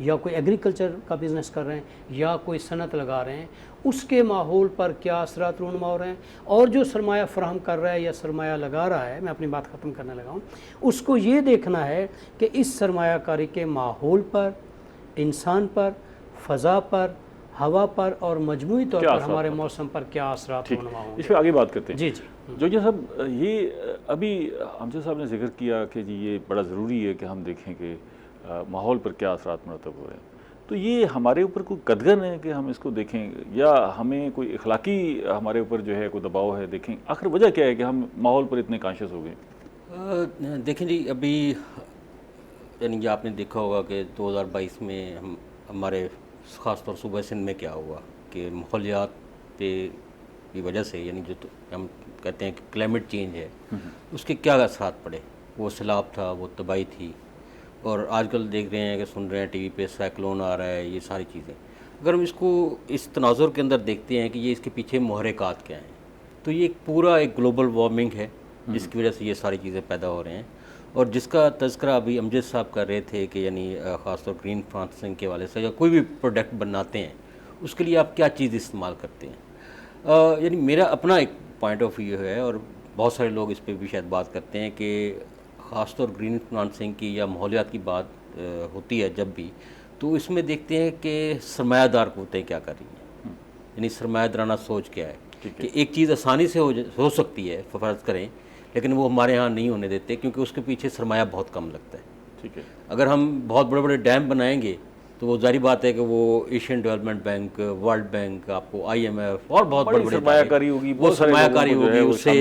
یا کوئی ایگریکلچر کا بزنس کر رہے ہیں یا کوئی صنعت لگا رہے ہیں، اس کے ماحول پر کیا اثرات رونما ہو رہے ہیں، اور جو سرمایہ فراہم کر رہا ہے یا سرمایہ لگا رہا ہے، میں اپنی بات ختم کرنے لگا ہوں، اس کو یہ دیکھنا ہے کہ اس سرمایہ کاری کے ماحول پر، انسان پر، فضا پر، ہوا پر اور مجموعی طور پر ہمارے موسم پر کیا اثرات رونما ہوں گے۔ اس پہ آگے بات کرتے ہیں۔ جی جی جوجہ صاحب، یہ ابھی امجد صاحب نے ذکر کیا کہ جی یہ بڑا ضروری ہے کہ ہم دیکھیں کہ ماحول پر کیا اثرات مرتب ہو رہے ہیں، تو یہ ہمارے اوپر کوئی قدغن ہے کہ ہم اس کو دیکھیں، یا ہمیں کوئی اخلاقی ہمارے اوپر جو ہے کوئی دباؤ ہے؟ دیکھیں آخر وجہ کیا ہے کہ ہم ماحول پر اتنے کانشیس ہو گئے؟ دیکھیں جی، ابھی یعنی آپ نے دیکھا ہوگا کہ 2022 میں ہمارے خاص طور صوبہ سندھ میں کیا ہوا کہ ماحولیات پہ کی وجہ سے، یعنی جو ہم کہتے ہیں کہ کلائمیٹ چینج ہے، اس کے کیا اثرات پڑے۔ وہ سیلاب تھا، وہ تباہی تھی، اور آج کل دیکھ رہے ہیں کہ سن رہے ہیں ٹی وی پہ سائیکلون آ رہا ہے، یہ ساری چیزیں۔ اگر ہم اس کو اس تناظر کے اندر دیکھتے ہیں کہ یہ اس کے پیچھے محرکات کیا ہیں، تو یہ پورا ایک گلوبل وارمنگ ہے جس کی وجہ سے یہ ساری چیزیں پیدا ہو رہے ہیں، اور جس کا تذکرہ ابھی امجد صاحب کر رہے تھے کہ یعنی خاص طور گرین فائنانسنگ کے حوالے سے، یا کوئی بھی پروڈکٹ بناتے ہیں اس کے لیے آپ کیا چیز استعمال کرتے ہیں۔ یعنی میرا اپنا ایک پوائنٹ آف ویو ہے، اور بہت سارے لوگ اس پہ بھی شاید بات کرتے ہیں کہ خاص طور گرین فائنانسنگ کی یا ماحولیات کی بات ہوتی ہے جب بھی، تو اس میں دیکھتے ہیں کہ سرمایہ دار قوتیں کیا کر رہی ہیں، یعنی سرمایہ دارانہ سوچ کیا ہے کہ ایک چیز آسانی سے ہو سکتی ہے، فرض کریں، لیکن وہ ہمارے ہاں نہیں ہونے دیتے کیونکہ اس کے پیچھے سرمایہ بہت کم لگتا ہے۔ ٹھیک ہے، اگر ہم بہت بڑے بڑے ڈیم بنائیں گے تو وہ ظاہری بات ہے کہ وہ Asian development bank, world bank, آپ کو IMF اور بہت بڑے بڑے سرمایہ کاری ہوگی، وہ سرمایہ کاری ہوگی، اس سے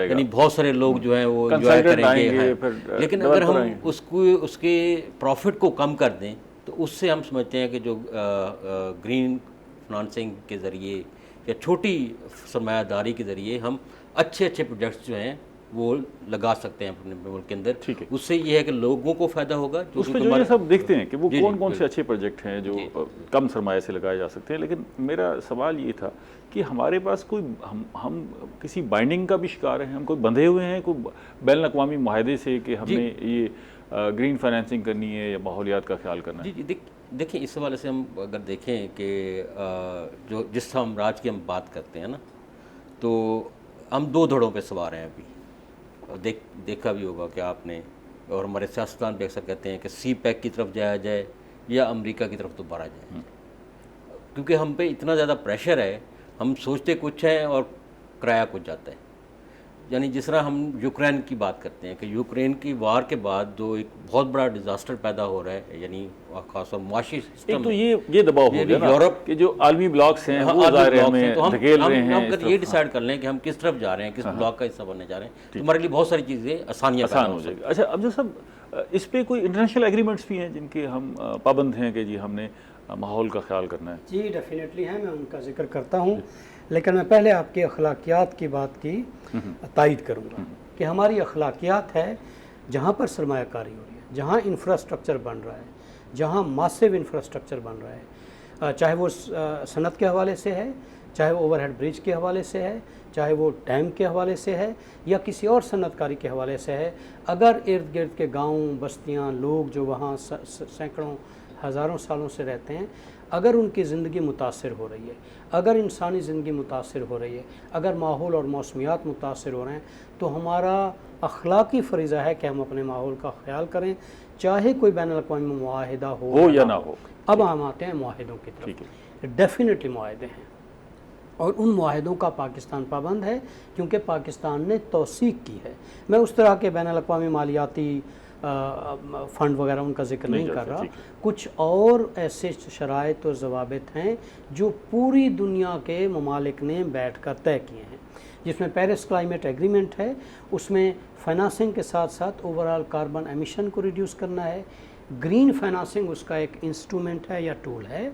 یعنی بہت سارے لوگ جو ہیں وہ انجوائے کریں گے، لیکن اگر ہم اس کے پروفٹ کو کم کر دیں تو اس سے ہم سمجھتے ہیں کہ جو گرین فائنانسنگ کے ذریعے یا چھوٹی سرمایہ داری کے ذریعے ہم اچھے پروجیکٹس جو ہیں وہ لگا سکتے ہیں اپنے ملک کے اندر۔ اس سے یہ ہے کہ لوگوں کو فائدہ ہوگا۔ اس پہ جو یہ سب دیکھتے ہیں کہ وہ کون سے اچھے پروجیکٹ ہیں جو کم سرمایہ سے لگائے جا سکتے ہیں، لیکن میرا سوال یہ تھا کہ ہمارے پاس کوئی ہم کسی بائنڈنگ کا بھی شکار ہیں، ہم کوئی بندھے ہوئے ہیں کوئی بین الاقوامی معاہدے سے کہ ہم نے یہ گرین فائنانسنگ کرنی ہے یا ماحولیات کا خیال کرنا ہے؟ جی دیکھیں، اس حوالے سے ہم اگر دیکھیں کہ جو جس سامراج کی ہم بات کرتے ہیں نا، تو ہم دو دھڑوں پہ سوار ہیں ابھی۔ دیکھا بھی ہوگا کہ آپ نے، اور ہمارے سیاستدان بھی اکثر کہتے ہیں کہ سی پیک کی طرف جایا جائے یا امریکہ کی طرف دوبارہ جائے، کیونکہ ہم پہ اتنا زیادہ پریشر ہے، ہم سوچتے کچھ ہیں اور کرایہ کچھ جاتا ہے۔ یعنی جس طرح ہم یوکرین کی بات کرتے ہیں کہ یوکرین کی وار کے بعد جو ایک بہت بڑا ڈیزاسٹر پیدا ہو رہا ہے، یعنی خاص طور معاشی سسٹم، تو یہ دباؤ ہو گیا نا یورپ کہ جو عالمی بلاکس ہیں وہ ظاہر ہے ہمیں دھکیل رہے ہیں۔ ہم اگر یہ ڈیسائیڈ کر لیں کہ ہم کس طرف جا رہے ہیں، کس بلاک کا حصہ بننے جا رہے ہیں، تو ہمارے لیے بہت ساری چیزیں آسان ہو جائے گی۔ اچھا اب صاحب، اس پہ کوئی انٹرنیشنل ایگریمنٹس بھی ہیں جن کے ہم پابند ہیں کہ جی ہم نے ماحول کا خیال کرنا ہے؟ جی ڈیفینیٹلی ہے، میں ان کا ذکر کرتا ہوں، لیکن میں پہلے آپ کی اخلاقیات کی بات کی تائید کروں گا کہ ہماری اخلاقیات ہے جہاں پر سرمایہ کاری ہو رہی ہے، جہاں انفراسٹرکچر بن رہا ہے، جہاں ماسیو انفراسٹرکچر بن رہا ہے، چاہے وہ صنعت کے حوالے سے ہے، چاہے وہ اوور ہیڈ برج کے حوالے سے ہے، چاہے وہ ڈیم کے حوالے سے ہے یا کسی اور صنعت کاری کے حوالے سے ہے، اگر ارد گرد کے گاؤں، بستیاں، لوگ جو وہاں سینکڑوں ہزاروں سالوں سے رہتے ہیں، اگر ان کی زندگی متاثر ہو رہی ہے، اگر انسانی زندگی متاثر ہو رہی ہے، اگر ماحول اور موسمیات متاثر ہو رہے ہیں، تو ہمارا اخلاقی فریضہ ہے کہ ہم اپنے ماحول کا خیال کریں، چاہے کوئی بین الاقوامی معاہدہ ہو یا نہ ہو۔ اب ہم آتے ہیں معاہدوں کی طرف۔ ڈیفینیٹلی معاہدے ہیں، اور ان معاہدوں کا پاکستان پابند ہے کیونکہ پاکستان نے توثیق کی ہے۔ میں اس طرح کے بین الاقوامی مالیاتی فنڈ وغیرہ ان کا ذکر نہیں کر رہا، کچھ اور ایسے شرائط اور ضوابط ہیں جو پوری دنیا کے ممالک نے بیٹھ کر طے کیے ہیں، جس میں پیرس کلائمیٹ ایگریمنٹ ہے، اس میں فائنانسنگ کے ساتھ ساتھ اوورآل کاربن ایمیشن کو ریڈیوس کرنا ہے، گرین فائنانسنگ اس کا ایک انسٹرومنٹ ہے یا ٹول ہے۔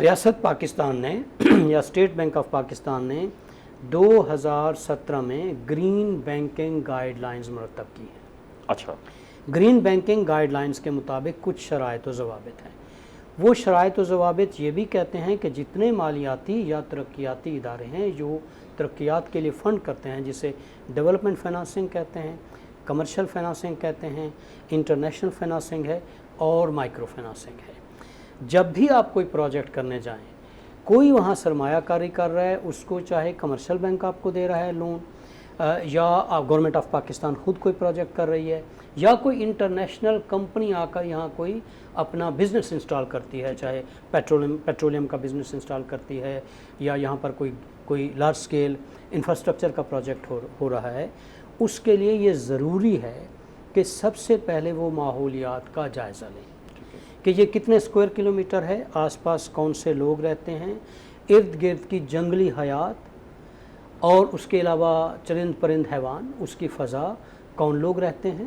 ریاست پاکستان نے یا اسٹیٹ بینک آف پاکستان نے 2017 میں گرین بینکنگ گائیڈ لائنز مرتب کی ہیں۔ اچھا، گرین بینکنگ گائیڈ لائنز کے مطابق کچھ شرائط و ضوابط ہیں۔ وہ شرائط و ضوابط یہ بھی کہتے ہیں کہ جتنے مالیاتی یا ترقیاتی ادارے ہیں جو ترقیات کے لیے فنڈ کرتے ہیں، جسے ڈیولپمنٹ فائنانسنگ کہتے ہیں، کمرشل فائنانسنگ کہتے ہیں، انٹرنیشنل فائنانسنگ ہے، اور مائکرو فائنانسنگ ہے. جب بھی آپ کوئی پروجیکٹ کرنے جائیں, کوئی وہاں سرمایہ کاری کر رہا ہے, اس کو چاہے کمرشل بینک آپ کو دے رہا ہے لون, یا گورنمنٹ آف پاکستان خود کوئی پروجیکٹ کر رہی ہے, یا کوئی انٹرنیشنل کمپنی آ کر یہاں کوئی اپنا بزنس انسٹال کرتی ہے, چاہے پیٹرولیم کا بزنس انسٹال کرتی ہے, یا یہاں پر کوئی لارج اسکیل انفراسٹرکچر کا پروجیکٹ ہو رہا ہے, اس کے لیے یہ ضروری ہے کہ سب سے پہلے وہ ماحولیات کا جائزہ لیں کہ یہ کتنے اسکوائر کلومیٹر ہے, آس پاس کون سے لوگ رہتے ہیں, ارد گرد کی جنگلی حیات اور اس کے علاوہ چرند پرند حیوان, اس کی فضا, کون لوگ رہتے ہیں,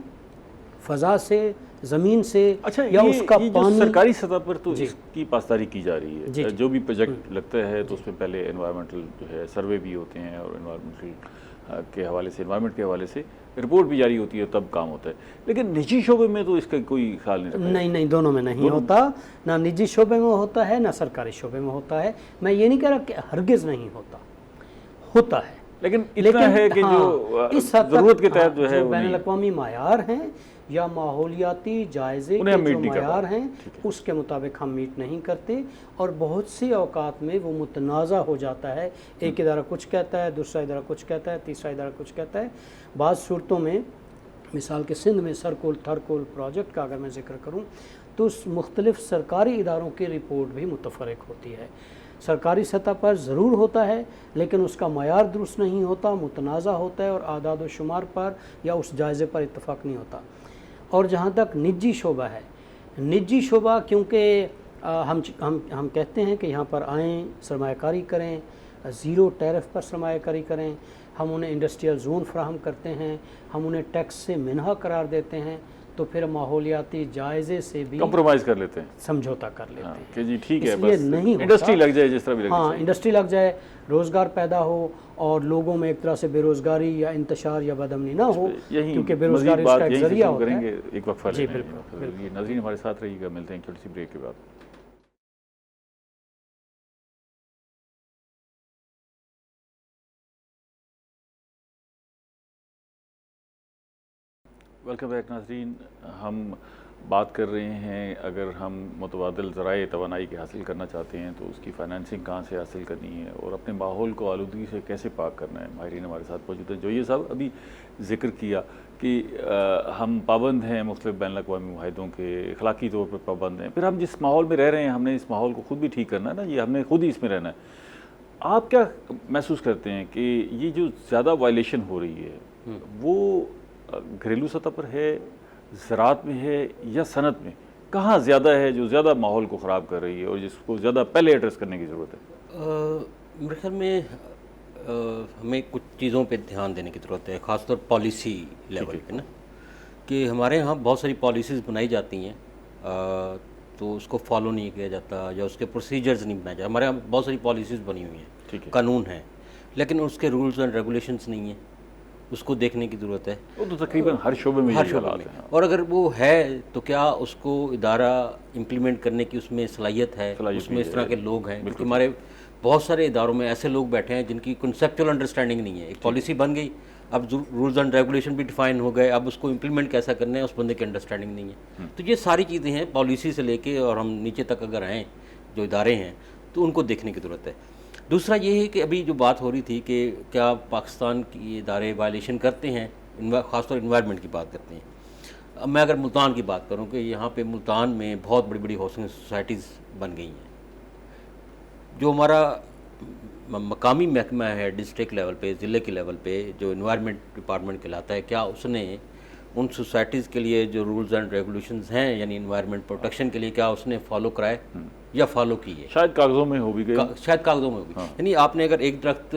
فضا سے, زمین سے, اچھا یا اس کا یہ جو پانی. سرکاری سطح پر تو اس کی پاسداری کی جا رہی ہے, جو بھی پروجیکٹ لگتا ہے تو اس میں پہلے انوائرمنٹل جو ہے سروے بھی ہوتے ہیں, اور انوائرمنٹل کے حوالے سے, انوائرمنٹ کے حوالے سے رپورٹ بھی جاری ہوتی ہے, تب کام ہوتا ہے. لیکن نجی شعبے میں تو اس کا کوئی خیال نہیں رکھا. نہیں, دونوں میں نہیں ہوتا, نہ نجی شعبے میں ہوتا ہے نہ سرکاری شعبے میں ہوتا ہے. میں یہ نہیں کہہ رہا کہ ہرگز نہیں ہوتا ہے, لیکن اتنا ہے کہ جو اس حد تک ضرورت کے تحت جو ہے بین الاقوامی معیار ہیں یا ماحولیاتی جائزے کے جو معیار ہیں اس کے مطابق ہم میٹ نہیں کرتے, اور بہت سی اوقات میں وہ متنازع ہو جاتا ہے. ایک ادارہ کچھ کہتا ہے, دوسرا ادارہ کچھ کہتا ہے, تیسرا ادارہ کچھ کہتا ہے. بعض صورتوں میں, مثال کے سندھ میں سرکول تھرکول پروجیکٹ کا اگر میں ذکر کروں تو اس مختلف سرکاری اداروں کی رپورٹ بھی متفرق ہوتی ہے. سرکاری سطح پر ضرور ہوتا ہے لیکن اس کا معیار درست نہیں ہوتا, متنازع ہوتا ہے, اور اعداد و شمار پر یا اس جائزے پر اتفاق نہیں ہوتا. اور جہاں تک نجی شعبہ ہے, نجی شعبہ کیونکہ ہم کہتے ہیں کہ یہاں پر آئیں, سرمایہ کاری کریں, زیرو ٹیرف پر سرمایہ کاری کریں, ہم انہیں انڈسٹریل زون فراہم کرتے ہیں, ہم انہیں ٹیکس سے منہا قرار دیتے ہیں, تو پھر ماحولیاتی جائزے سے بھی کمپرومائز کر لیتے ہیں, سمجھوتا کر لیتے ہیں کہ جی ٹھیک ہے, اس لیے نہیں انڈسٹری لگ جائے, جس طرح بھی لگ جائے, انڈسٹری لگ جائے, روزگار پیدا ہو, اور لوگوں میں ایک طرح سے بے روزگاری یا انتشار یا بدامنی نہ ہو, کیونکہ بے روزگاری اس کا ایک ذریعہ ہوتا ہے. ایک وقفہ جی لیں. یہ ناظرین ہمارے ساتھ رہیے گا, ملتے ہیں چھوٹی سی بریک کے بعد. ویلکم بیک ناظرین. ہم بات کر رہے ہیں, اگر ہم متبادل ذرائع توانائی کے حاصل کرنا چاہتے ہیں تو اس کی فائنینسنگ کہاں سے حاصل کرنی ہے, اور اپنے ماحول کو آلودگی سے کیسے پاک کرنا ہے. ماہرین ہمارے ساتھ موجود ہیں. جو یہ صاحب ابھی ذکر کیا کہ ہم پابند ہیں مختلف بین الاقوامی معاہدوں کے, اخلاقی طور پر پابند ہیں, پھر ہم جس ماحول میں رہ رہے ہیں ہم نے اس ماحول کو خود بھی ٹھیک کرنا ہے نا, یہ ہم نے خود ہی اس میں رہنا ہے. آپ کیا محسوس کرتے ہیں کہ یہ جو زیادہ وائلیشن ہو رہی ہے وہ گھریلو سطح پر ہے, زراعت میں ہے, یا صنعت میں؟ کہاں زیادہ ہے جو زیادہ ماحول کو خراب کر رہی ہے اور جس کو زیادہ پہلے ایڈریس کرنے کی ضرورت ہے؟ میرے خیال میں ہمیں کچھ چیزوں پہ دھیان دینے کی ضرورت ہے, خاص طور پالیسی لیول پہ نا, کہ ہمارے یہاں بہت ساری پالیسیز بنائی جاتی ہیں تو اس کو فالو نہیں کیا جاتا, یا اس کے پروسیجرز نہیں بنائے جاتے. ہمارے یہاں بہت ساری پالیسیز بنی ہوئی ہیں, قانون ہیں, لیکن اس کے رولز اینڈ ریگولیشنز نہیں ہیں. اس کو دیکھنے کی ضرورت ہے. وہ تو تقریباً ہر شعبے میں اور اگر وہ ہے تو کیا اس کو ادارہ امپلیمنٹ کرنے کی اس میں صلاحیت ہے, اس میں اس طرح کے لوگ ہیں؟ کیونکہ ہمارے بہت سارے اداروں میں ایسے لوگ بیٹھے ہیں جن کی کنسیپچول انڈرسٹینڈنگ نہیں ہے. ایک پالیسی بن گئی, اب رولز اینڈ ریگولیشن بھی ڈیفائن ہو گئے, اب اس کو امپلیمنٹ کیسا کرنا ہے اس بندے کی انڈرسٹینڈنگ نہیں ہے. تو یہ ساری چیزیں ہیں پالیسی سے لے کے, اور ہم نیچے تک اگر آئیں جو ادارے ہیں تو ان کو دیکھنے کی ضرورت ہے. دوسرا یہ ہے کہ ابھی جو بات ہو رہی تھی کہ کیا پاکستان کی ادارے وائلیشن کرتے ہیں, خاص طور انوائرمنٹ کی بات کرتے ہیں. اب میں اگر ملتان کی بات کروں کہ یہاں پہ ملتان میں بہت بڑی بڑی ہاؤسنگ سوسائٹیز بن گئی ہیں. جو ہمارا مقامی محکمہ ہے ڈسٹرکٹ لیول پہ, ضلع کے لیول پہ, جو انوائرمنٹ ڈپارٹمنٹ کہلاتا ہے, کیا اس نے ان سوسائٹیز کے لیے جو رولز اینڈ ریگولیشنز ہیں یعنی انوائرمنٹ پروٹیکشن کے لیے, کیا اس نے فالو کرائے یا فالو کی ہے؟ شاید کاغذوں میں ہو بھی گئی, شاید کاغذوں میں ہوگی. یعنی آپ نے اگر ایک درخت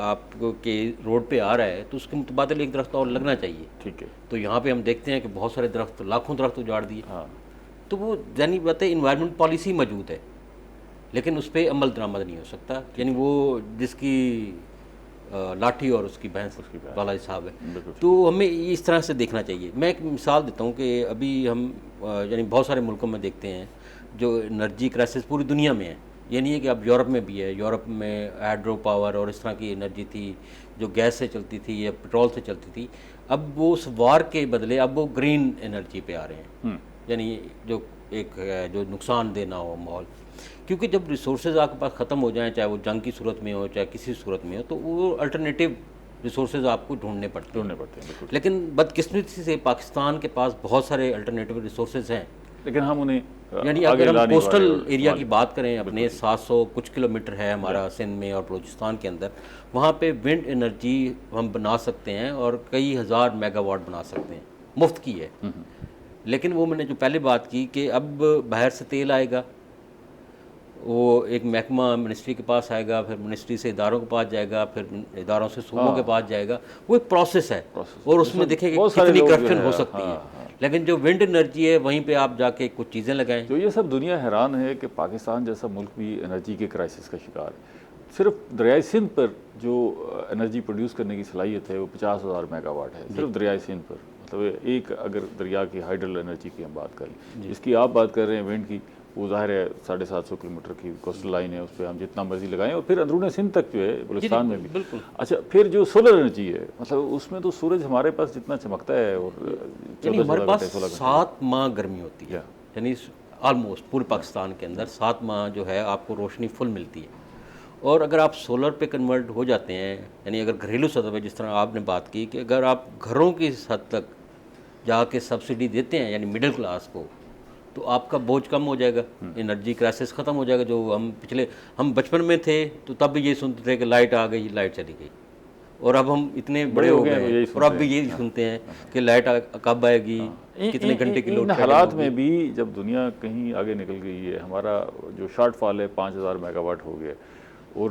آپ کے روڈ پہ آ رہا ہے تو اس کے متبادل ایک درخت اور لگنا چاہیے. ٹھیک ہے. تو یہاں پہ ہم دیکھتے ہیں کہ بہت سارے درخت, لاکھوں درخت اجاڑ دیے. تو وہ یعنی بات ہے انوائرمنٹ پالیسی موجود ہے لیکن اس پہ عمل درآمد نہیں ہو سکتا. یعنی وہ جس کی لاٹھی اور اس کی بھینس والا حساب ہے. تو ہمیں اس طرح سے دیکھنا چاہیے. میں ایک مثال دیتا ہوں کہ ابھی ہم یعنی بہت سارے ملکوں میں دیکھتے ہیں جو انرجی کرائسس پوری دنیا میں ہے. یہ نہیں ہے کہ اب یورپ میں بھی ہے. یورپ میں ہائیڈرو پاور اور اس طرح کی انرجی تھی جو گیس سے چلتی تھی یا پیٹرول سے چلتی تھی. اب وہ اس وار کے بدلے اب وہ گرین انرجی پہ آ رہے ہیں. یعنی جو ایک ہے جو نقصان دہ نہ ہو ماحول، کیونکہ جب ریسورسز آپ کے پاس ختم ہو جائیں، چاہے وہ جنگ کی صورت میں ہو چاہے کسی صورت میں ہو، تو وہ الٹرنیٹیو ریسورسز آپ کو ڈھونڈنے پڑتے ہیں. بالکل. لیکن بدقسمتی سے پاکستان کے پاس بہت سارے الٹرنیٹیو ریسورسز ہیں، لیکن ہم انہیں یعنی اگر ہم کوسٹل ایریا کی بات کریں، اپنے 700 کچھ کلومیٹر ہے ہمارا سندھ میں اور بلوچستان کے اندر، وہاں پہ ونڈ انرجی ہم بنا سکتے ہیں اور کئی ہزار میگا واٹ بنا سکتے ہیں، مفت کی ہے. لیکن وہ میں نے جو پہلے بات کی کہ اب باہر سے تیل آئے گا، وہ ایک محکمہ منسٹری کے پاس آئے گا، پھر منسٹری سے اداروں کے پاس جائے گا، پھر اداروں سے صوبوں کے پاس جائے گا. وہ ایک پروسیس ہے اور اس میں دیکھیں کہ کتنی کرپشن ہو سکتی ہے. لیکن جو ونڈ انرجی ہے وہیں پہ آپ جا کے کچھ چیزیں لگائیں. جو یہ سب دنیا حیران ہے کہ پاکستان جیسا ملک بھی انرجی کے کرائسس کا شکار ہے. صرف دریائے سندھ پر جو انرجی پروڈیوس کرنے کی صلاحیت ہے وہ 50,000 میگا واٹ ہے صرف دریائے سندھ پر. مطلب ایک اگر دریا کی ہائیڈرل انرجی کی ہم بات کریں، جس کی آپ بات کر رہے ہیں ونڈ کی، وہ ظاہر ہے 750 کلومیٹر کی کوسٹل لائن ہے، اس پہ ہم جتنا مرضی لگائیں، اور پھر اندرون سندھ تک جو ہے بلوچستان میں بھی. بالکل. اچھا، پھر جو سولر انرجی ہے، مطلب اس میں تو سورج ہمارے پاس جتنا چمکتا ہے، اور یعنی ہمارے پاس 7 ماہ گرمی ہوتی ہے، یعنی آلموسٹ پورے پاکستان کے اندر 7 ماہ جو ہے آپ کو روشنی فل ملتی ہے. اور اگر آپ سولر پہ کنورٹ ہو جاتے ہیں، یعنی اگر گھریلو سطح پہ جس طرح آپ نے بات کی کہ اگر آپ گھروں کی حد تک جا کے سبسڈی دیتے ہیں یعنی مڈل کلاس کو، تو آپ کا بوجھ کم ہو جائے گا، انرجی کرائسس ختم ہو جائے گا. جو ہم بچپن میں تھے تو تب بھی یہ سنتے تھے کہ لائٹ آ گئی، لائٹ چلی گئی، اور اب ہم اتنے بڑے ہو گئے ہیں اور اب بھی یہی سنتے ہیں کہ لائٹ کب آئے گی، کتنے گھنٹے کی لوڈ. ان حالات میں بھی جب دنیا کہیں آگے نکل گئی ہے، ہمارا جو شارٹ فال ہے 5,000 میگا واٹ ہو گیا، اور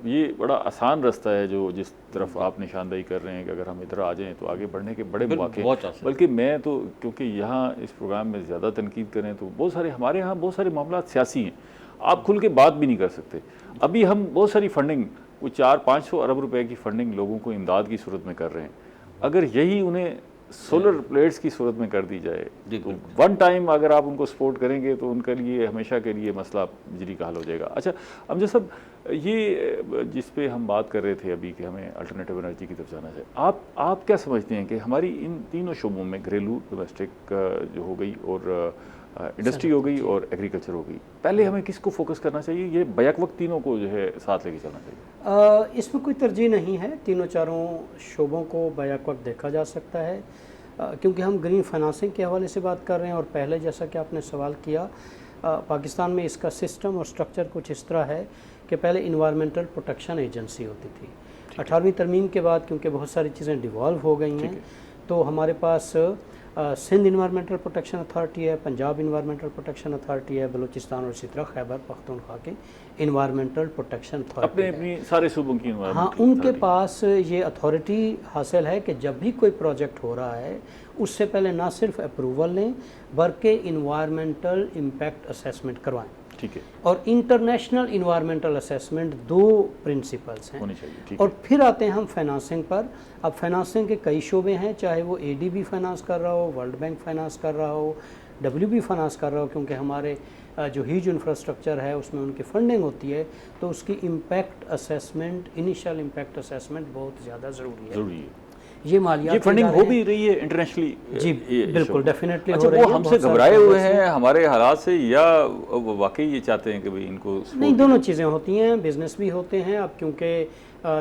یہ بڑا آسان رستہ ہے جو جس طرف آپ نشاندہی کر رہے ہیں کہ اگر ہم ادھر آ جائیں تو آگے بڑھنے کے بڑے مواقع. بلکہ میں تو کیونکہ یہاں اس پروگرام میں زیادہ تنقید کریں تو بہت سارے ہمارے یہاں بہت سارے معاملات سیاسی ہیں، آپ کھل کے بات بھی نہیں کر سکتے. ابھی ہم بہت ساری فنڈنگ، وہ 400-500 ارب روپے کی فنڈنگ لوگوں کو امداد کی صورت میں کر رہے ہیں. اگر یہی انہیں سولر پلیٹس کی صورت میں کر دی جائے تو ون ٹائم اگر آپ ان کو سپورٹ کریں گے تو ان کے لیے ہمیشہ کے لیے مسئلہ بجلی کا حل ہو جائے گا. اچھا امجد صاحب، یہ جس پہ ہم بات کر رہے تھے ابھی کہ ہمیں الٹرنیٹیو انرجی کی طرف جانا چاہیے، آپ کیا سمجھتے ہیں کہ ہماری ان تینوں شعبوں میں، گھریلو، ڈومیسٹک جو ہو گئی، اور انڈسٹری ہو گئی، اور ایگریکلچر ہو گئی، پہلے ہمیں کس کو فوکس کرنا چاہیے؟ یہ بیک وقت تینوں کو جو ہے ساتھ لے کے چلنا چاہیے؟ اس میں کوئی ترجیح نہیں ہے، تینوں چاروں شعبوں کو بیک وقت دیکھا جا سکتا ہے، کیونکہ ہم گرین فائنانسنگ کے حوالے سے بات کر رہے ہیں. اور پہلے جیسا کہ آپ نے سوال کیا، پاکستان میں اس کا سسٹم اور سٹرکچر کچھ اس طرح ہے کہ پہلے انوائرمنٹل پروٹیکشن ایجنسی ہوتی تھی. 18ویں ترمیم کے بعد کیونکہ بہت ساری چیزیں ڈیوالو ہو گئی ہیں، تو ہمارے پاس سندھ انوائرمنٹل پروٹیکشن اتھارٹی ہے، پنجاب انوائرمنٹل پروٹیکشن اتھارٹی ہے، بلوچستان اور اسی طرح خیبر پختونخوا کی انوائرمنٹل پروٹیکشن اتھارٹی اپنے سارے صوبوں کی. ہاں، ان کے پاس یہ اتھارٹی حاصل ہے کہ جب بھی کوئی پروجیکٹ ہو رہا ہے اس سے پہلے نہ صرف اپروول لیں بلکہ انوائرمنٹل امپیکٹ اسیسمنٹ کروائیں. ٹھیک ہے. اور انٹرنیشنل انوائرمنٹل اسیسمنٹ 2 پرنسپلس ہیں. اور پھر آتے ہیں ہم فائنانسنگ پر. اب فائنانسنگ کے کئی شعبے ہیں، چاہے وہ ADB فائنانس کر رہا ہو، ورلڈ بینک فائنانس کر رہا ہو، WB فائنانس کر رہا ہو، کیونکہ ہمارے جو ہیوج انفراسٹرکچر ہے اس میں ان کی فنڈنگ ہوتی ہے، تو اس کی impact assessment, initial impact assessment بہت زیادہ ضروری ہے. یہ مالیات، یہ فنڈنگ ہو بھی رہی ہے انٹرنیشنلی؟ جی بالکل، ڈیفینیٹلی ہو رہی ہے. وہ ہم سے گھبرائے ہوئے ہیں ہمارے حالات سے، یا واقعی یہ چاہتے ہیں کہ بھئی ان کو؟ نہیں، دونوں چیزیں ہوتی ہیں، بزنس بھی ہوتے ہیں. اب کیونکہ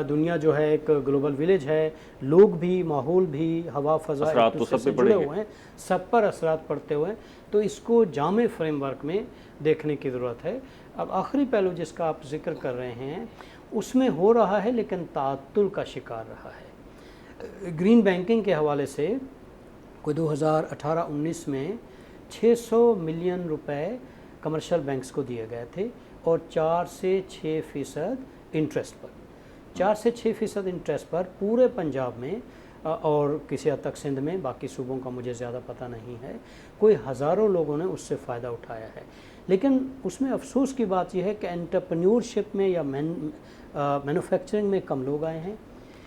دنیا جو ہے ایک گلوبل ویلیج ہے، لوگ بھی، ماحول بھی، ہوا، فضا ایک دوسرے سے جڑے ہوئے ہیں، سب پر اثرات پڑتے ہوئے ہیں، تو اس کو جامع فریم ورک میں دیکھنے کی ضرورت ہے. اب آخری پہلو جس کا آپ ذکر کر رہے ہیں اس میں ہو رہا ہے لیکن تعطل کا شکار رہا ہے. گرین بینکنگ کے حوالے سے کوئی 2018-19 میں 600 ملین روپے کمرشل بینکس کو دیے گئے تھے، اور 4 سے 6% انٹرسٹ پر. 4 سے 6% انٹرسٹ پر پورے پنجاب میں اور کسی حد تک سندھ میں، باقی صوبوں کا مجھے زیادہ پتہ نہیں ہے، کوئی ہزاروں لوگوں نے اس سے فائدہ اٹھایا ہے. لیکن اس میں افسوس کی بات یہ ہے کہ انٹرپرینیورشپ میں یا مینوفیکچرنگ میں کم لوگ آئے ہیں.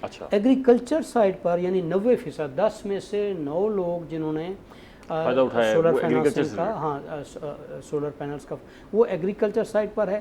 اچھا. ایگریکلچر سائڈ پر یعنی 90%، 10 میں سے 9 لوگ جنہوں نے سولر فائنانسنگ کا، ہاں سولر پینلز کا، وہ ایگریکلچر سائڈ پر ہے.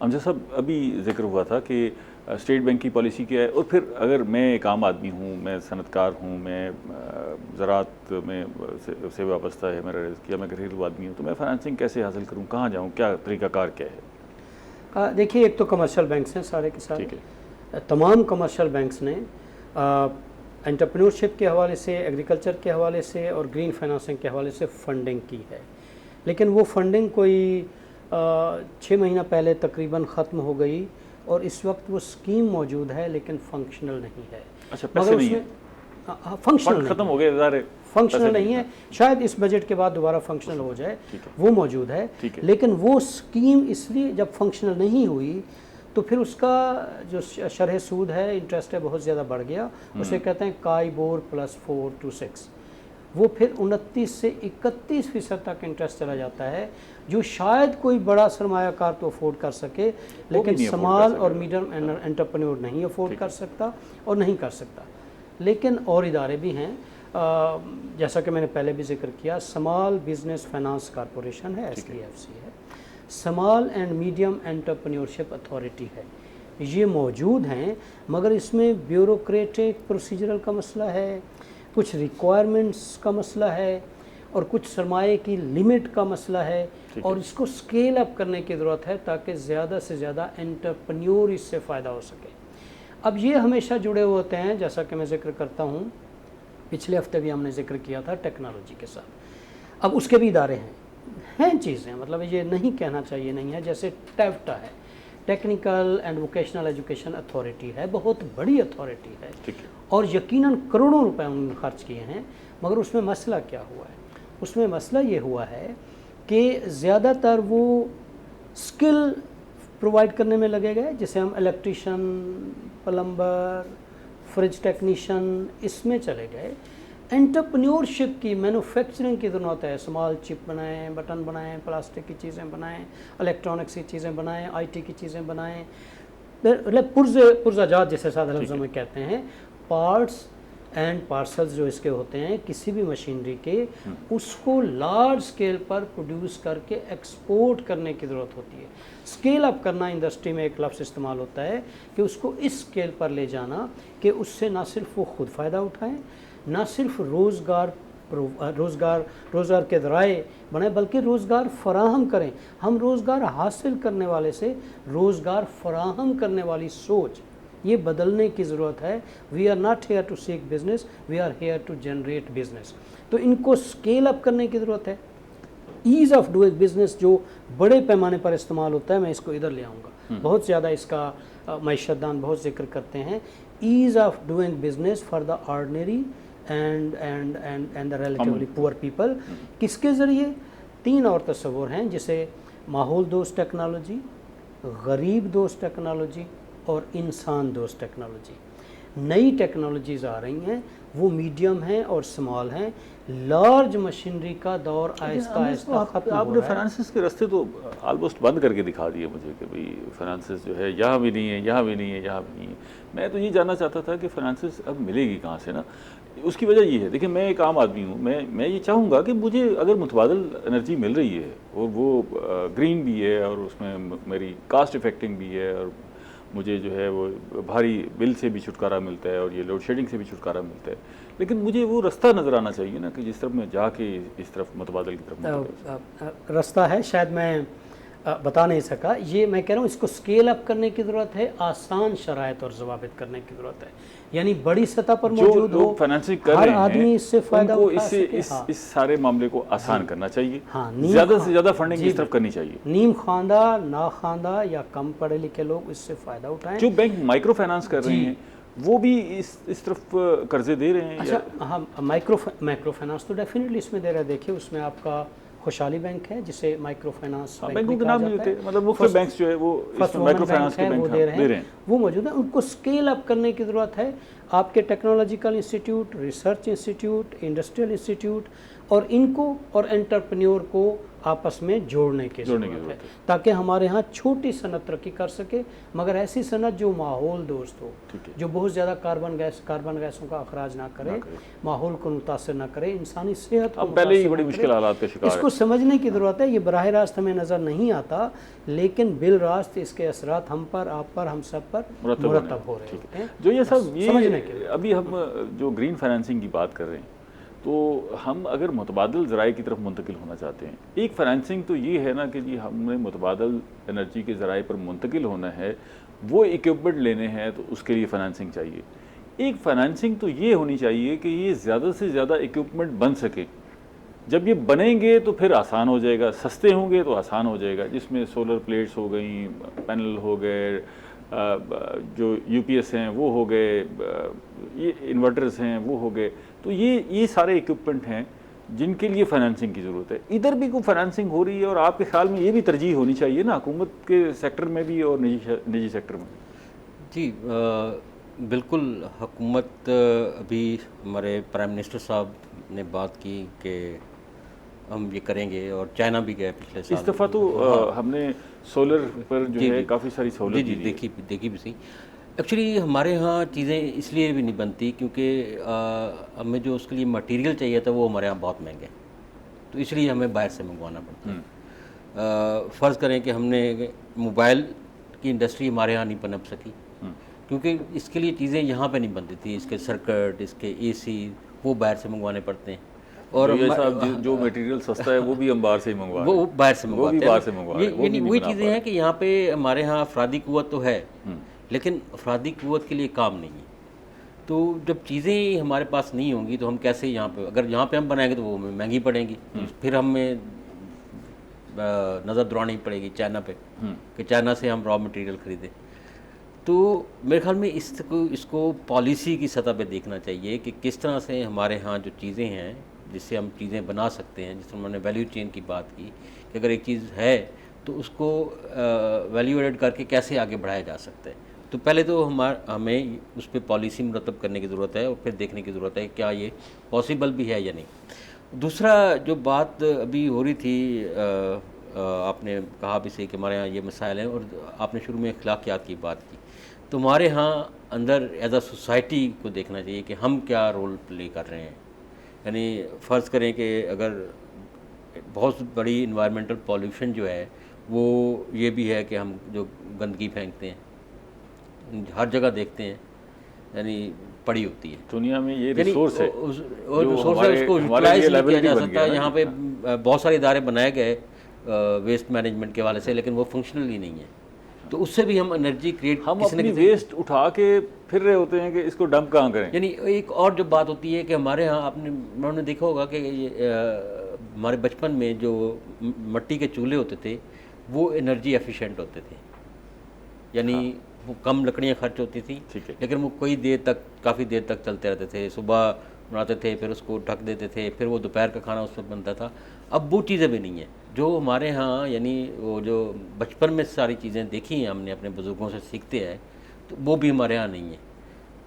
امجد صاحب ابھی ذکر ہوا تھا کہ اسٹیٹ بینک کی پالیسی کیا ہے، اور پھر اگر میں ایک عام آدمی ہوں، میں صنعت کار ہوں، میں زراعت میں سے وابستہ ہے میرا رزق، یا میں گھریلو آدمی ہوں، تو میں فائنانسنگ کیسے حاصل کروں، کہاں جاؤں، کیا طریقہ کار کیا ہے؟ دیکھیے، ایک تو کمرشل بینکس ہیں سارے کے سارے، ٹھیک ہے، تمام کمرشل بینکس نے انٹرپرینورشپ کے حوالے سے، ایگریکلچر کے حوالے سے اور گرین فائنانسنگ کے حوالے سے فنڈنگ کی ہے، لیکن وہ فنڈنگ کوئی 6 مہینہ پہلے تقریباً ختم ہو گئی، اور اس وقت وہ اسکیم موجود ہے لیکن فنکشنل نہیں ہے۔ اچھا، پیسے نہیں ہیں، فنکشنل ختم ہو گئے، فنکشنل نہیں ہے، شاید اس بجٹ کے بعد دوبارہ فنکشنل ہو جائے، وہ موجود ہے، لیکن وہ اسکیم اس لیے جب فنکشنل نہیں ہوئی تو پھر اس کا جو شرح سود ہے، انٹرسٹ ہے، بہت زیادہ بڑھ گیا، اسے کہتے ہیں کائبور +4 to 6، وہ پھر 29 سے 31% تک انٹرسٹ چلا جاتا ہے، جو شاید کوئی بڑا سرمایہ کار تو افورڈ کر سکے، لیکن سمال اور میڈیم انٹرپرینور نہیں افورڈ کر سکتا اور نہیں کر سکتا۔ لیکن اور ادارے بھی ہیں، جیسا کہ میں نے پہلے بھی ذکر کیا، اسمال بزنس فائنانس کارپوریشن ہے، SBFC ہے، small and medium entrepreneurship authority ہے، یہ موجود ہیں، مگر اس میں بیوروکریٹک پروسیجرل کا مسئلہ ہے، کچھ ریکوائرمنٹس کا مسئلہ ہے، اور کچھ سرمایے کی لمٹ کا مسئلہ ہے، اور اس کو سکیل اپ کرنے کی ضرورت ہے تاکہ زیادہ سے زیادہ انٹرپرینور اس سے فائدہ ہو سکے۔ اب یہ ہمیشہ جڑے ہوتے ہیں، جیسا کہ میں ذکر کرتا ہوں، پچھلے ہفتے بھی ہم نے ذکر کیا تھا ٹیکنالوجی کے ساتھ، اب اس کے بھی ادارے ہیں چیزیں، مطلب یہ نہیں کہنا چاہیے نہیں ہے، جیسے ٹیفٹا ہے، technical and vocational education authority ہے، بہت بڑی اتھارٹی ہے، اور یقیناً کروڑوں روپے انہوں نے خرچ کیے ہیں، مگر اس میں مسئلہ کیا ہوا ہے؟ اس میں مسئلہ یہ ہوا ہے کہ زیادہ تر وہ سکل پرووائڈ کرنے میں لگے گئے، جیسے ہم الیکٹریشین، پلمبر، فریج ٹیکنیشین، اس میں چلے گئے۔ انٹرپرینورشپ کی، مینوفیکچرنگ کی ضرورت ہے، اسمال چپ بنائیں، بٹن بنائیں، پلاسٹک کی چیزیں بنائیں، الیکٹرانکس کی چیزیں بنائیں، IT کی چیزیں بنائیں، پرزہ جات جیسے سادہ لفظوں میں کہتے ہیں، پارٹس اینڈ پارسلز جو اس کے ہوتے ہیں کسی بھی مشینری کے، اس کو لارج سکیل پر پروڈیوس کر کے ایکسپورٹ کرنے کی ضرورت ہوتی ہے۔ سکیل اپ کرنا انڈسٹری میں ایک لفظ استعمال ہوتا ہے کہ اس کو اس سکیل پر لے جانا کہ اس سے نہ صرف وہ خود فائدہ اٹھائیں، نہ صرف روزگار کے ذرائع بنائیں، بلکہ روزگار فراہم کریں۔ ہم روزگار حاصل کرنے والے سے روزگار فراہم کرنے والی سوچ یہ بدلنے کی ضرورت ہے۔ We are not here to seek business, we are here to generate business. تو ان کو اسکیل اپ کرنے کی ضرورت ہے۔ ایز آف ڈوئنگ بزنس جو بڑے پیمانے پر استعمال ہوتا ہے، میں اس کو ادھر لے آؤں گا، بہت زیادہ اس کا معیشت دان بہت ذکر کرتے ہیں۔ As of doing business for the ordinary and the relatively poor people, کس کے ذریعے؟ 3 اور تصور ہیں، جسے ماحول دوست ٹیکنالوجی، غریب دوست ٹیکنالوجی اور انسان دوست ٹیکنالوجی۔ نئی ٹیکنالوجیز آ رہی ہیں، وہ میڈیم ہیں اور سمال ہیں، لارج مشینری کا دور آہستہ آہستہ ختم ہو رہا ہے۔ آپ نے فائنانسز کے راستے تو آلموسٹ بند کر کے دکھا دیے مجھے کہ بھئی فائنانسز جو ہے یہاں بھی نہیں ہے، یہاں بھی نہیں ہے، یہاں بھی نہیں ہے۔ میں تو یہ جاننا چاہتا تھا کہ فائنانسز اب ملے گی کہاں سے نا؟ اس کی وجہ یہ ہے، دیکھیں میں ایک عام آدمی ہوں، میں یہ چاہوں گا کہ مجھے اگر متبادل انرجی مل رہی ہے اور وہ گرین بھی ہے اور اس میں میری کاسٹ افیکٹنگ بھی ہے، اور مجھے جو ہے وہ بھاری بل سے بھی چھٹکارا ملتا ہے اور یہ لوڈ شیڈنگ سے بھی چھٹکارا ملتا ہے، لیکن مجھے وہ رستہ نظر آنا چاہیے نا کہ جس طرف میں جا کے اس طرف متبادل کی طرف رستہ ہے، شاید میں بتا نہیں سکا، یہ میں کہہ رہا ہوں اس کو سکیل اپ کرنے کی ضرورت ہے، آسان شرائط اور ضوابط کرنے کی ضرورت ہے، یعنی بڑی سطح پر موجود ہو، ہر آدمی اس سے فائدہ اٹھا سکے۔ اس سارے معاملے کو آسان کرنا چاہیے، زیادہ سے زیادہ فنڈنگ اس طرف کرنی چاہیے، نیم خواندہ، ناخواندہ یا کم پڑھے لکھے لوگ اس سے فائدہ اٹھائیں۔ جو بینک مائکرو فائنانس کر رہے ہیں وہ بھی اس طرف قرضے دے رہے ہیں؟ اچھا ہاں، مائکرو فائنانس تو ڈیفینیٹلی اس میں دے رہا ہے۔ دیکھیے اس میں آپ کا خوشحالی بینک ہے جسے مائکرو فائنانس بینکوں کے نام نہیں لیتے، مطلب مختلف بینکس جو ہے وہ مائکرو فائنانس کے بینک دے رہے ہیں، وہ موجود ہیں۔ ان کو سکیل اپ کرنے کی ضرورت ہے۔ آپ کے technological institute, research institute, industrial institute اور ان کو اور انٹرپرینور کو آپس میں جوڑنے کی ضرورت ہے تاکہ ہمارے ہاں چھوٹی صنعت ترقی کر سکے، مگر ایسی صنعت جو ماحول دوست ہو، جو بہت زیادہ کاربن گیسوں کا اخراج نہ کرے، ماحول کو متاثر نہ کرے، انسانی صحت کو پہلے ہی بڑی مشکل حالات کا شکار ہے۔ اس کو سمجھنے کی ضرورت ہے۔ یہ براہ راست ہمیں نظر نہیں آتا، لیکن بالراست اس کے اثرات ہم پر، آپ پر، ہم سب پر مرتب ہو رہے ہیں۔ جو یہ سب یہ ابھی ہم جو گرین فائنینسنگ کی بات کر رہے ہیں، تو ہم اگر متبادل ذرائع کی طرف منتقل ہونا چاہتے ہیں، ایک فائنینسنگ تو یہ ہے نا کہ جی ہم نے متبادل انرجی کے ذرائع پر منتقل ہونا ہے، وہ ایکوپمنٹ لینے ہیں تو اس کے لیے فائنینسنگ چاہیے۔ ایک فائنینسنگ تو یہ ہونی چاہیے کہ یہ زیادہ سے زیادہ ایکوپمنٹ بن سکے۔ جب یہ بنیں گے تو پھر آسان ہو جائے گا، سستے ہوں گے تو آسان ہو جائے گا، جس میں سولر پلیٹس ہو گئیں، پینل ہو گئے، جو یو پی ایس ہیں وہ ہو گئے، یہ انورٹرز ہیں وہ ہو گئے، تو یہ سارے ایکوپمنٹ ہیں جن کے لیے فائنینسنگ کی ضرورت ہے۔ ادھر بھی کوئی فائنینسنگ ہو رہی ہے، اور آپ کے خیال میں یہ بھی ترجیح ہونی چاہیے نا حکومت کے سیکٹر میں بھی اور نجی سیکٹر میں؟ جی بالکل، حکومت ابھی ہمارے پرائم منسٹر صاحب نے بات کی کہ ہم یہ کریں گے، اور چائنا بھی گئے پچھلے سال۔ اس دفعہ تو ہم نے سولر پر جو ہے کافی ساری سہولت دی۔ دیکھی بھی سی۔ ایکچولی ہمارے ہاں چیزیں اس لیے بھی نہیں بنتی کیونکہ ہمیں جو اس کے لیے مٹیریل چاہیے تھا وہ ہمارے ہاں بہت مہنگے، تو اس لیے ہمیں باہر سے منگوانا پڑتا ہے۔ فرض کریں کہ ہم نے موبائل کی انڈسٹری ہمارے ہاں نہیں پنپ سکی کیونکہ اس کے لیے چیزیں یہاں پہ نہیں بنتی تھی، اس کے سرکٹ، اس کے اے سی، وہ باہر سے منگوانے پڑتے ہیں۔ اور جو میٹیریل سستا ہے وہ بھی ہم باہر سے ہی منگوا رہے ہیں، وہ باہر سے منگواتے ہیں۔ یعنی وہی چیزیں ہیں کہ یہاں پہ ہمارے ہاں افرادی قوت تو ہے، لیکن افرادی قوت کے لیے کام نہیں ہے۔ تو جب چیزیں ہمارے پاس نہیں ہوں گی تو ہم کیسے یہاں پہ، اگر یہاں پہ ہم بنائیں گے تو وہ ہمیں مہنگی پڑیں گی، پھر ہمیں نظر دوڑانی پڑے گی چائنا پہ کہ چائنا سے ہم را مٹیریل خریدیں۔ تو میرے خیال میں اس کو پالیسی کی سطح پہ دیکھنا چاہیے کہ کس طرح سے ہمارے ہاں جو چیزیں ہیں جس سے ہم چیزیں بنا سکتے ہیں، جس طرح میں نے ویلیو چین کی بات کی کہ اگر ایک چیز ہے تو اس کو ویلیو ایڈ کر کے کیسے آگے بڑھایا جا سکتا ہے۔ تو پہلے تو ہمیں اس پہ پالیسی مرتب کرنے کی ضرورت ہے، اور پھر دیکھنے کی ضرورت ہے کہ کیا یہ پاسبل بھی ہے یا نہیں۔ دوسرا جو بات ابھی ہو رہی تھی، آپ نے کہا بھی صحیح کہ ہمارے ہاں یہ مسائل ہیں، اور آپ نے شروع میں اخلاقیات کی بات کی، تو ہمارے ہاں اندر ایز اے سوسائٹی کو دیکھنا چاہیے کہ ہم کیا رول پلے کر رہے ہیں۔ یعنی فرض کریں کہ اگر بہت بڑی انوائرمنٹل پالیوشن جو ہے وہ یہ بھی ہے کہ ہم جو گندگی پھینکتے ہیں ہر جگہ دیکھتے ہیں، یعنی پڑی ہوتی ہے دنیا میں، یہ ریسورس ہے، اور ریسورس ہے، اس کو یوٹیلائز نہیں کیا جا سکتا۔ یہاں پہ بہت سارے ادارے بنائے گئے ویسٹ مینجمنٹ کے حوالے سے، لیکن وہ فنکشنل ہی نہیں ہے۔ تو اس سے بھی ہم انرجی کریٹ، ہم اپنی ویسٹ اٹھا کے پھر رہے ہوتے ہیں کہ اس کو ڈمپ کہاں کریں۔ یعنی ایک اور جو بات ہوتی ہے کہ ہمارے ہاں میں نے دیکھا ہوگا کہ ہمارے بچپن میں جو مٹی کے چولہے ہوتے تھے وہ انرجی ایفیشینٹ ہوتے تھے، یعنی وہ کم لکڑیاں خرچ ہوتی تھیں، لیکن وہ کافی دیر تک چلتے رہتے تھے۔ صبح بناتے تھے، پھر اس کو ڈھک دیتے تھے، پھر وہ دوپہر کا کھانا اس میں بنتا تھا۔ اب وہ چیزیں بھی نہیں ہیں جو ہمارے ہاں، یعنی وہ جو بچپن میں ساری چیزیں دیکھی ہیں ہم نے اپنے بزرگوں سے سیکھتے ہیں، تو وہ بھی ہمارے ہاں نہیں ہیں۔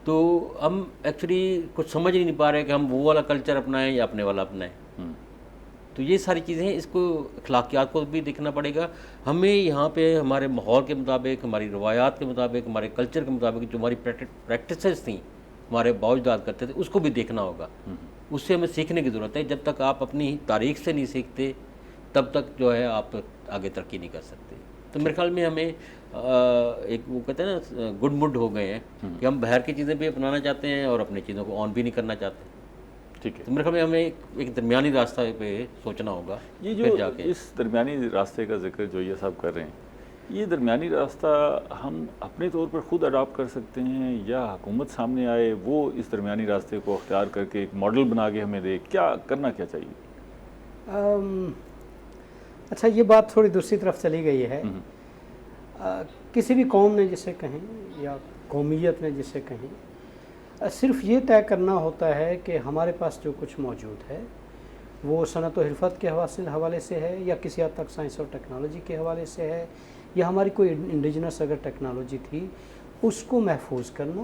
تو ہم ایکچولی کچھ سمجھ ہی نہیں پا رہے کہ ہم وہ والا کلچر اپنائیں یا اپنے والا اپنائیں۔ تو یہ ساری چیزیں ہیں، اس کو اخلاقیات کو بھی دیکھنا پڑے گا ہمیں۔ یہاں پہ ہمارے ماحول کے مطابق، ہماری روایات کے مطابق، ہمارے کلچر کے مطابق جو ہماری پریکٹسز تھیں، ہمارے باؤ اجداد کرتے تھے، اس کو بھی دیکھنا ہوگا۔ اس سے ہمیں سیکھنے کی ضرورت ہے۔ جب تک آپ اپنی تاریخ سے نہیں سیکھتے تب تک جو ہے آپ آگے ترقی نہیں کر سکتے۔ تو میرے خیال میں ہمیں ایک وہ کہتے ہیں نا گڈ مڈ ہو گئے ہیں کہ ہم باہر کی چیزیں بھی اپنانا چاہتے ہیں اور اپنی چیزوں کو آن بھی نہیں کرنا چاہتے۔ ٹھیک ہے، تو میرے خیال میں ہمیں ایک درمیانی راستہ پہ سوچنا ہوگا۔ یہ جو اس درمیانی راستے کا ذکر جو یہ صاحب کر رہے ہیں، یہ درمیانی راستہ ہم اپنے طور پر خود اڈاپٹ کر سکتے ہیں یا حکومت سامنے آئے وہ اس درمیانی راستے کو اختیار کر کے ایک ماڈل بنا کے ہمیں دے؟ کیا کرنا کیا چاہیے؟ اچھا، یہ بات تھوڑی دوسری طرف چلی گئی ہے۔ کسی بھی قوم نے جسے کہیں یا قومیت نے جسے کہیں، صرف یہ طے کرنا ہوتا ہے کہ ہمارے پاس جو کچھ موجود ہے وہ صنعت و حرفت کے حوالے سے ہے، یا کسی حد تک سائنس اور ٹیکنالوجی کے حوالے سے ہے، یا ہماری کوئی انڈیجنس اگر ٹیکنالوجی تھی اس کو محفوظ کرنا،